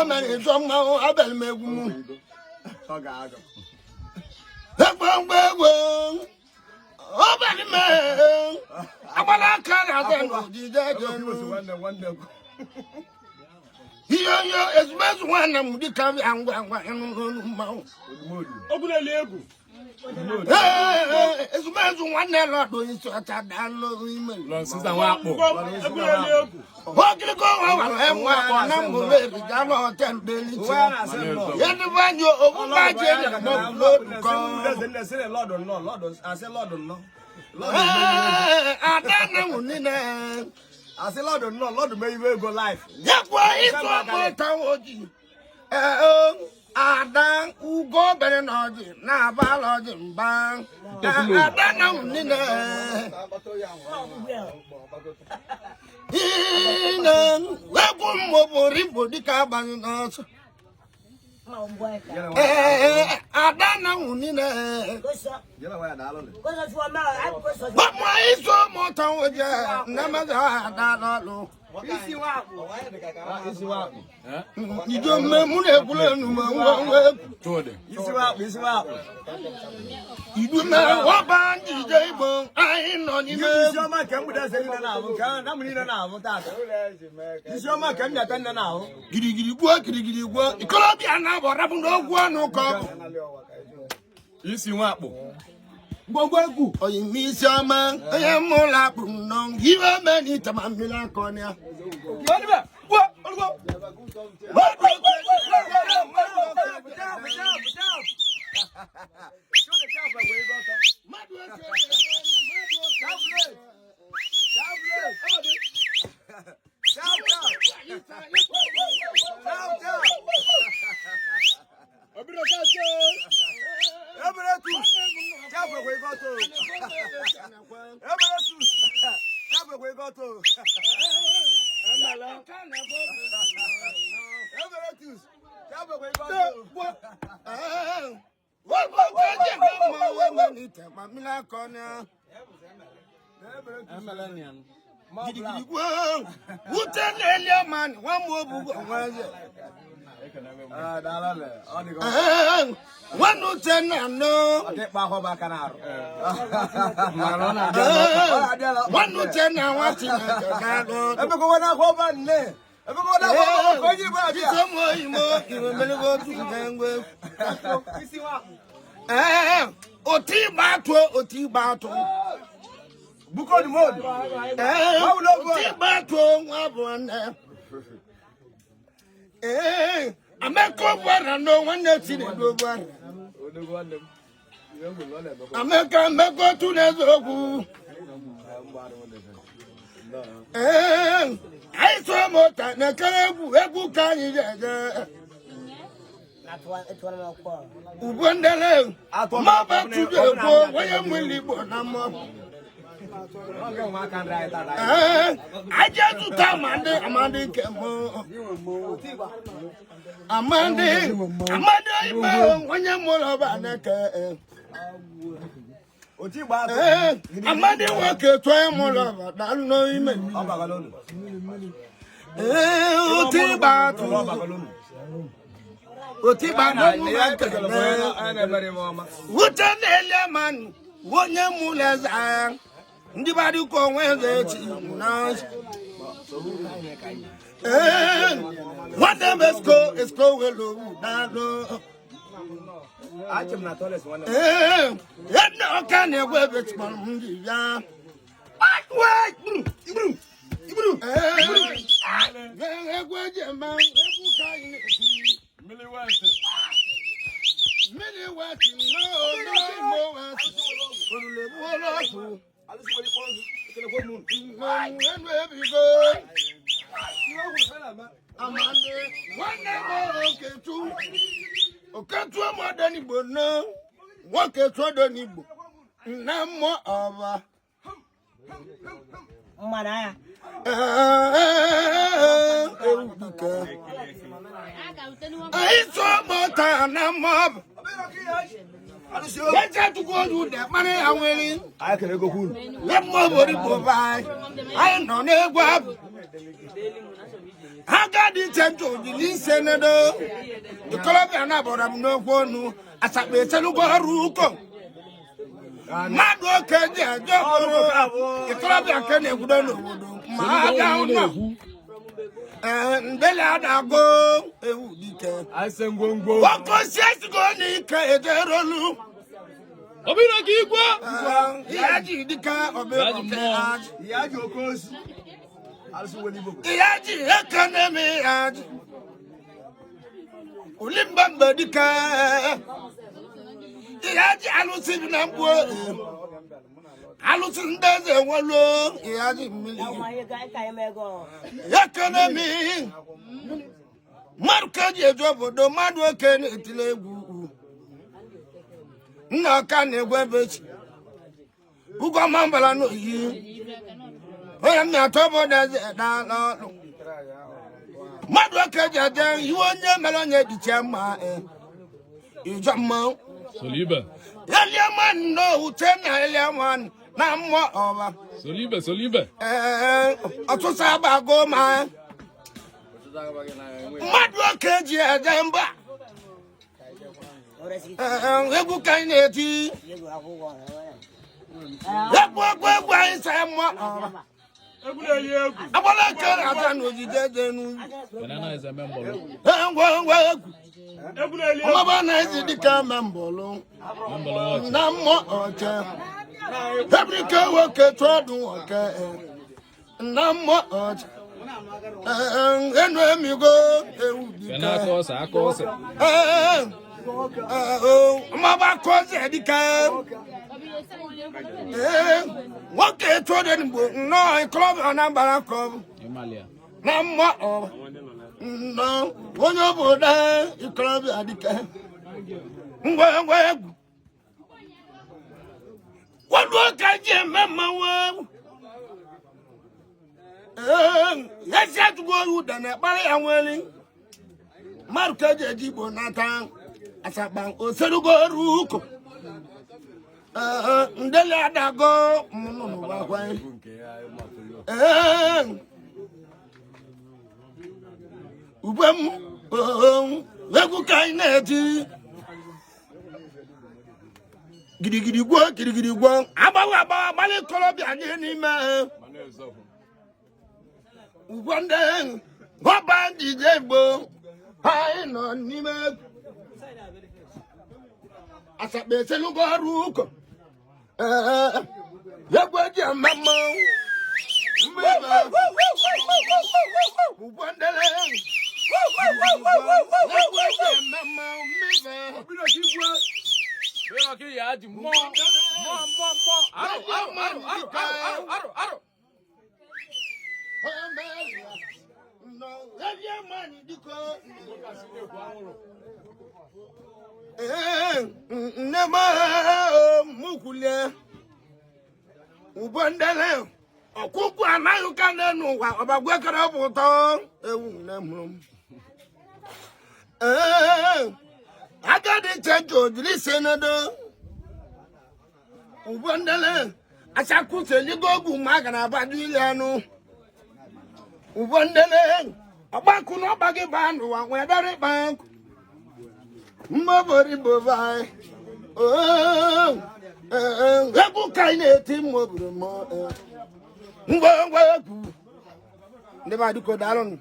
man is on my abel me. The one over the man. I want to here is best one of the come and it's best one never doing so at that women. Losses and what can go over and one I'm going to come on 10 billion. Yet the one you over my general. I said, Lord, no. I don't know. I say, Lord, no, Lord, may you go live. That's why it's all about Tawoji. Adam, who go better than now, biology, bang. I don't know, Nina. Welcome, Mobo, the carbon. I don't know, Nina. But why is so much on Namaga? You don't know, you do not walk on the table. I know you. Your man come with us now. Is your man come now? Giddy work. The Colombian now, but I don't know one who come. You see what? Oh, you miss your man. I am more like Bruno. Give a man eat a man in a corner. What? Man, one more book. One no ten no. One no ten now. What? Oti battle. Book on the mode. Oti battle. I make up one no one that's in it. I make go to the zoo. I saw more than a caribou can you get. Wonderland, I told my back to the boy, where I'm willing for no I just to tell Amanda came home. Amanda, when you're more of an acre. Amanda work a try more of a don't know him. What an element, one young mulas are. Nobody go where they now. What the best go is go well. I am not always one. Yet no can you wear it from the Let's to go to that money. I will. I can go. Let more provide. I am not a Agadi Tento, the Lisenado, the Colombian Abram no one, as I may tell you, Ruko. Mado Kenya, the Colombian Kenya would know. And Bella go, I send go. What was yesterday? Kajaru. Obino Kigwa, Yaji, the car of Yaji, of course. Yaji, economy, Ulimba, the car. Yaji, I was in Nambo. Alusin does a wallow, Yaji, economy. Marka, your job, do Mado can it. No can a webage. Who got Mambala no ye? I am not over there. Madwaka, you want your Melonia di Chama. You jump out. Soliba. Eliaman no, 10 Eliaman, now more over. Soliba. Otosaba go, man. Madwaka, Jamba. Ebu kaineti. Ebu Banana is a member. Mama cause Edica. What get to no club on Ambarakov? No, one over there, you club Edica. What work I get, Mamma? Let's have to go with the Barry and Welling. Marca Jibo Nathan. Asabang oserugo ruko ndele adago munu wakwa ubem wegu kaineti gidi gwo abawa male Colombia ni me ubonde goba DJ bo hai no ni me Asabe selu go ruko yagwaji mama ubandele Nema mukulia ubandele okuku anayu kanenu wa obagwe kara buto ewu nemu agadi Tento lisenado ubandele asaku seligogu magana badilianu ubandele abaku no bagi bandu wa wedare bank Mabori bovai, ebu kaineti mobro mo, ngwa never do kodalon.